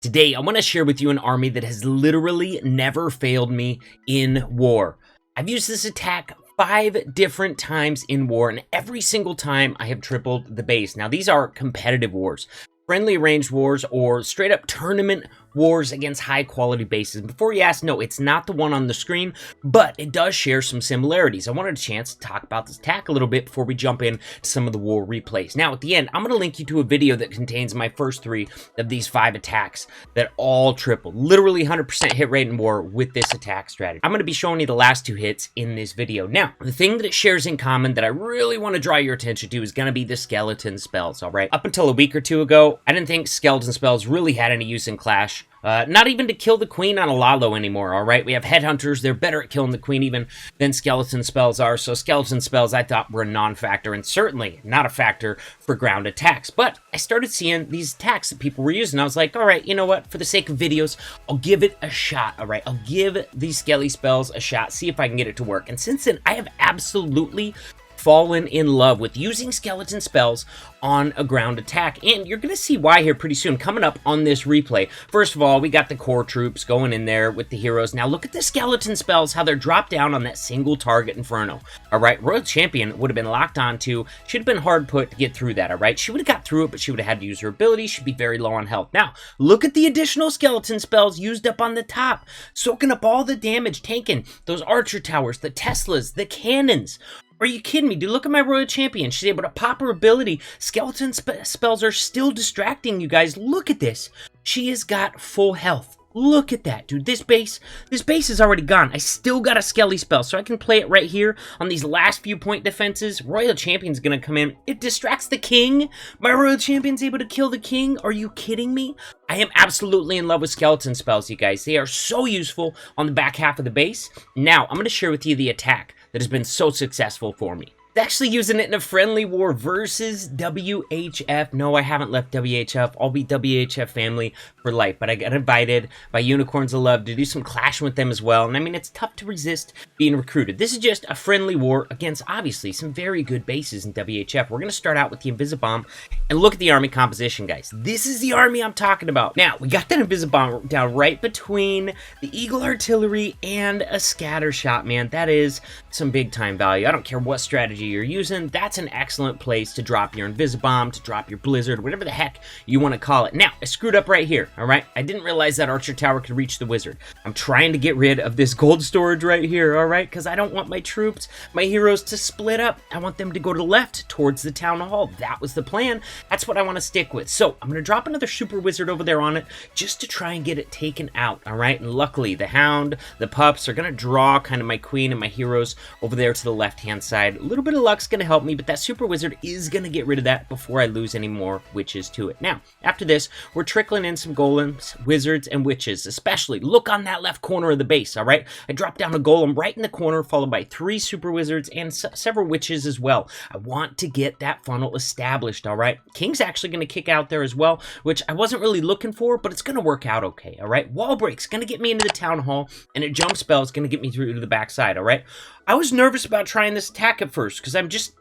Today, I want to share with you an army that has literally never failed me in war. I've used this attack 5 different times in war, and every single time I have tripled the base. Now, these are competitive wars, friendly arranged wars, or straight up tournament wars against high quality bases. Before you ask, no, it's not the one on the screen, but it does share some similarities. I wanted a chance to talk about this attack a little bit before we jump in to some of the war replays. Now, at the end, I'm going to link you to a video that contains my first 3 of these 5 attacks that all tripled. Literally 100% hit rate in war with this attack strategy. I'm going to be showing you the last 2 hits in this video. Now, the thing that it shares in common that I really want to draw your attention to is going to be the skeleton spells, all right? Up until a week or 2 ago, I didn't think skeleton spells really had any use in Clash. Not even to kill the queen on a Lalo anymore, alright? We have headhunters, they're better at killing the queen even than skeleton spells are, so skeleton spells I thought were a non-factor, and certainly not a factor for ground attacks. But I started seeing these attacks that people were using, I was like, alright, you know what, for the sake of videos, I'll give it a shot, alright? I'll give these skelly spells a shot, see if I can get it to work. And since then, I have absolutely fallen in love with using skeleton spells on a ground attack, and you're gonna see why here pretty soon coming up on this replay. First of all, we got the core troops going in there with the heroes. Now look at the skeleton spells, how they're dropped down on that single target inferno. All right, Royal Champion would have been locked onto, should have been hard put to get through that. All right, she would have got through it, but she would have had to use her ability. She'd be very low on health. Now look at the additional skeleton spells used up on the top, soaking up all the damage, tanking those archer towers, the Teslas, the cannons. Are you kidding me, dude? Look at my Royal Champion. She's able to pop her ability. Skeleton spells are still distracting, you guys. Look at this. She has got full health. Look at that, dude. This base is already gone. I still got a skelly spell, so I can play it right here on these last few point defenses. Royal Champion's gonna come in. It distracts the king. My Royal Champion's able to kill the king. Are you kidding me? I am absolutely in love with skeleton spells, you guys. They are so useful on the back half of the base. Now, I'm gonna share with you the attack that has been so successful for me. Actually using it in a friendly war versus WHF. No, I haven't left WHF. I'll be WHF family for life, but I got invited by Unicorns of Love to do some clashing with them as well, and I mean, it's tough to resist being recruited. This is just a friendly war against, obviously, some very good bases in WHF. We're going to start out with the Invisibomb, and look at the army composition, guys. This is the army I'm talking about. Now, we got that Invisibomb down right between the Eagle Artillery and a Scatter Shot, man. That is some big-time value. I don't care what strategy you're using, that's an excellent place to drop your Invisibomb, to drop your Blizzard, whatever the heck you want to call it. Now, I screwed up right here, alright? I didn't realize that Archer Tower could reach the Wizard. I'm trying to get rid of this gold storage right here, alright? Because I don't want my troops, my heroes to split up. I want them to go to the left towards the Town Hall. That was the plan. That's what I want to stick with. So, I'm going to drop another Super Wizard over there on it just to try and get it taken out, alright? And luckily, the Hound, the Pups are going to draw kind of my Queen and my heroes over there to the left-hand side. A little bit of luck's going to help me, but that Super Wizard is going to get rid of that before I lose any more witches to it. Now, after this, we're trickling in some golems, wizards, and witches, especially. Look on that left corner of the base, all right? I dropped down a golem right in the corner, followed by 3 Super Wizards and several witches as well. I want to get that funnel established, all right? King's actually going to kick out there as well, which I wasn't really looking for, but it's going to work out okay, all right? Wall Break's going to get me into the Town Hall, and a Jump Spell is going to get me through to the backside, all right? I was nervous about trying this attack at first because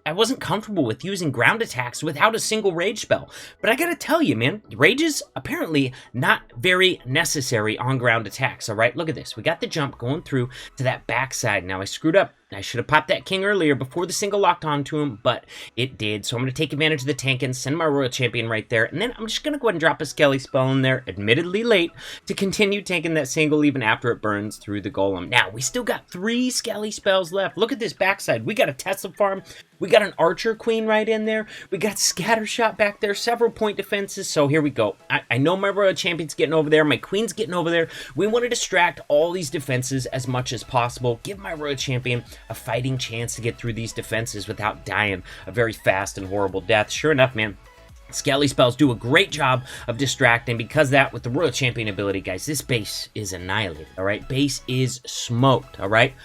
I wasn't comfortable with using ground attacks without a single rage spell. But I gotta tell you, man, rages apparently not very necessary on ground attacks, all right? Look at this. We got the jump going through to that backside. Now, I screwed up. I should have popped that king earlier before the single locked onto him, but it did. So I'm going to take advantage of the tank and send my Royal Champion right there. And then I'm just going to go ahead and drop a Skelly spell in there, admittedly late, to continue tanking that single even after it burns through the golem. Now, we still got 3 Skelly spells left. Look at this backside. We got a Tesla farm. We got an Archer Queen right in there. We got Scattershot back there, several point defenses. So here we go. I know my Royal Champion's getting over there. My Queen's getting over there. We want to distract all these defenses as much as possible. Give my Royal Champion a fighting chance to get through these defenses without dying a very fast and horrible death. Sure enough, man. Skelly spells do a great job of distracting. Because of that, with the Royal Champion ability, guys, this base is annihilated, all right? Base is smoked, all right?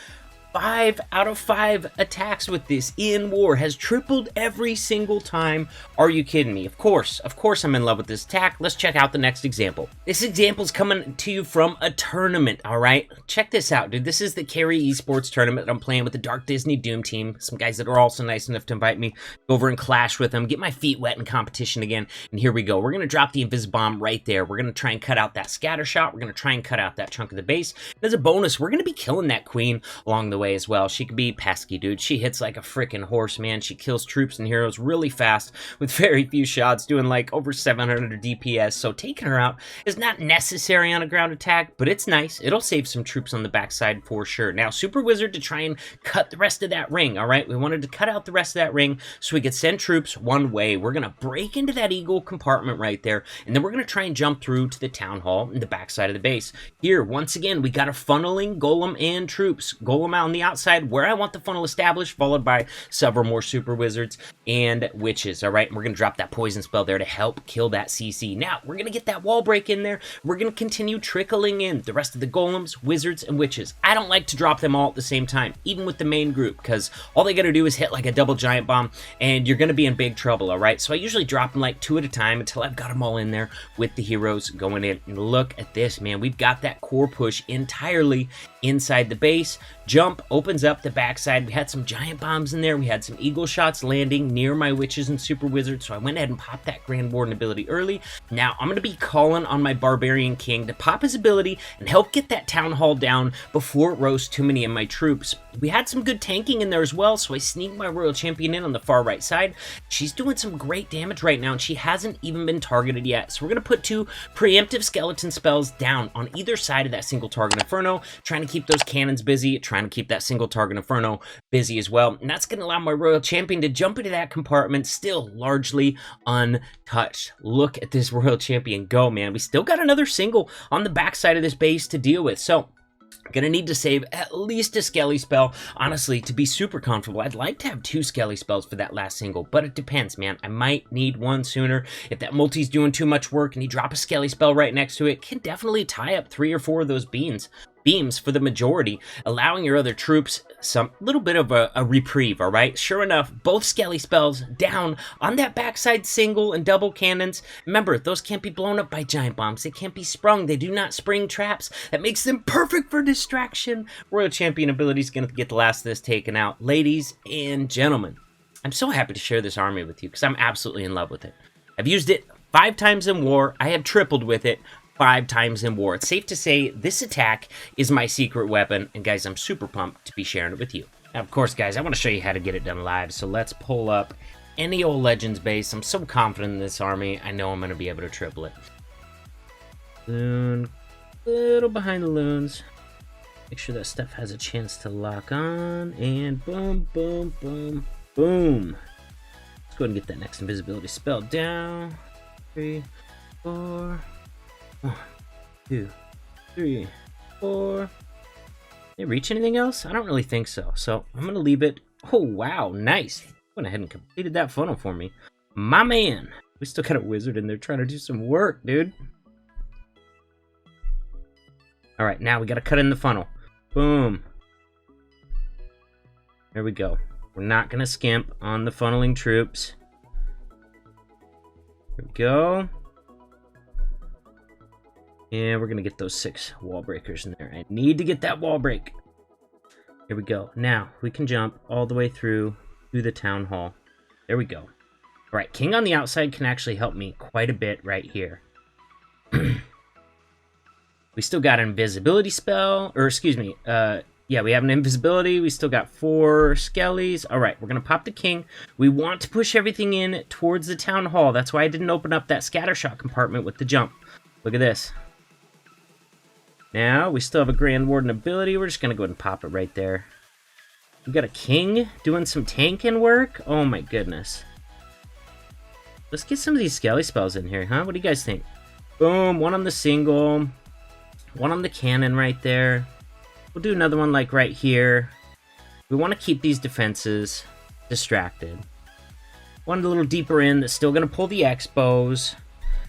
5 out of 5 attacks with this in war. Has tripled every single time. Are you kidding me? Of course I'm in love with this attack. Let's check out the next example. This example is coming to you from a tournament, all right? Check this out, dude. This is the Carry Esports tournament that I'm playing with the Dark Disney Doom team. Some guys that are also nice enough to invite me over and clash with them, get my feet wet in competition again. And here we go. We're going to drop the Invisibomb right there. We're going to try and cut out that scatter shot. We're going to try and cut out that chunk of the base. And as a bonus, we're going to be killing that queen along the way as well. She can be pesky, dude. She hits like a freaking horse, man. She kills troops and heroes really fast with very few shots, doing like over 700 DPS. So taking her out is not necessary on a ground attack, but it's nice. It'll save some troops on the backside for sure. Now, Super Wizard to try and cut the rest of that ring, all right? We wanted to cut out the rest of that ring so we could send troops one way. We're going to break into that eagle compartment right there, and then we're going to try and jump through to the town hall in the backside of the base. Here, once again, we got a funneling golem and troops. Golem out on the outside where I want the funnel established, followed by several more Super Wizards and witches, all right? And we're going to drop that poison spell there to help kill that CC. Now, we're going to get that wall break in there. We're going to continue trickling in the rest of the golems, wizards, and witches. I don't like to drop them all at the same time, even with the main group, because all they got to do is hit like a double giant bomb, and you're going to be in big trouble, all right? So I usually drop them like 2 at a time until I've got them all in there with the heroes going in. And look at this, man. We've got that core push entirely inside the base. Jump opens up the backside. We had some giant bombs in there. We had some eagle shots landing near my witches and super wizards, so I went ahead and popped that Grand Warden ability early. Now I'm going to be calling on my Barbarian King to pop his ability and help get that town hall down before it roasts too many of my troops. We had some good tanking in there as well, so I sneaked my Royal Champion in on the far right side. She's doing some great damage right now, and she hasn't even been targeted yet. So we're going to put 2 preemptive skeleton spells down on either side of that single target Inferno, trying to keep those cannons busy, trying to keep that single target Inferno busy as well. And that's going to allow my Royal Champion to jump into that compartment still largely untouched. Look at this Royal Champion go, man. We still got another single on the backside of this base to deal with. So gonna need to save at least a Skelly spell, honestly, to be super comfortable. I'd like to have 2 Skelly spells for that last single, but it depends, man. I might need one sooner. If that multi's doing too much work and you drop a Skelly spell right next to it, can definitely tie up 3 or 4 of those beams for the majority, allowing your other troops some little bit of a reprieve, all right? Sure enough, both Skelly spells down on that backside single and double cannons. Remember, those can't be blown up by giant bombs. They can't be sprung. They do not spring traps. That makes them perfect for distraction. Royal Champion ability is going to get the last of this taken out. Ladies and gentlemen, I'm so happy to share this army with you because I'm absolutely in love with it. I've used it 5 times in war. I have tripled with it 5 times in war. It's safe to say this attack is my secret weapon, and guys, I'm super pumped to be sharing it with you. Now, of course, guys, I want to show you how to get it done live, so let's pull up any old Legends base. I'm so confident in this army, I know I'm going to be able to triple it. Loon, little behind the loons. Make sure that stuff has a chance to lock on, and boom, boom, boom, boom. Let's go ahead and get that next invisibility spell down. 3, 4... 1, 2, 3, 4. They reach anything else? I don't really think so. So I'm going to leave it. Oh, wow. Nice. Went ahead and completed that funnel for me. My man. We still got a wizard in there trying to do some work, dude. All right. Now we got to cut in the funnel. Boom. There we go. We're not going to skimp on the funneling troops. There we go. And we're going to get those 6 wall breakers in there. I need to get that wall break. Here we go. Now, we can jump all the way through to the town hall. There we go. All right, King on the outside can actually help me quite a bit right here. We still got an invisibility spell. Or, excuse me. Yeah, we have an invisibility. We still got 4 skellies. All right, we're going to pop the king. We want to push everything in towards the town hall. That's why I didn't open up that scattershot compartment with the jump. Look at this. Now, we still have a Grand Warden ability. We're just going to go ahead and pop it right there. We got a king doing some tanking work. Oh my goodness. Let's get some of these Skelly spells in here, huh? What do you guys think? Boom, 1 on the single. 1 on the cannon right there. We'll do another one like right here. We want to keep these defenses distracted. 1 a little deeper in that's still going to pull the Expos.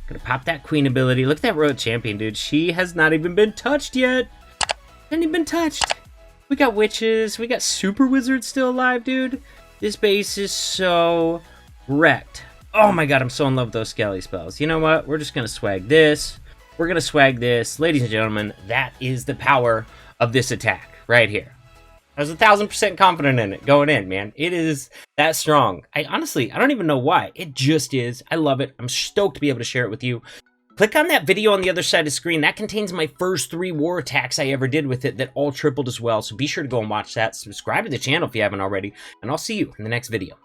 Gonna pop that queen ability. Look at that Royal Champion, dude. She has not even been touched yet. Hasn't even been touched. We got witches. We got super wizards still alive, dude. This base is so wrecked. Oh my god, I'm so in love with those Skelly spells. You know what? We're just going to swag this. We're going to swag this. Ladies and gentlemen, that is the power of this attack right here. I was 1000% confident in it going in, man. It is that strong. I don't even know why. It just is. I love it. I'm stoked to be able to share it with you. Click on that video on the other side of the screen. That contains my first 3 war attacks I ever did with it that all tripled as well. So be sure to go and watch that. Subscribe to the channel if you haven't already. And I'll see you in the next video.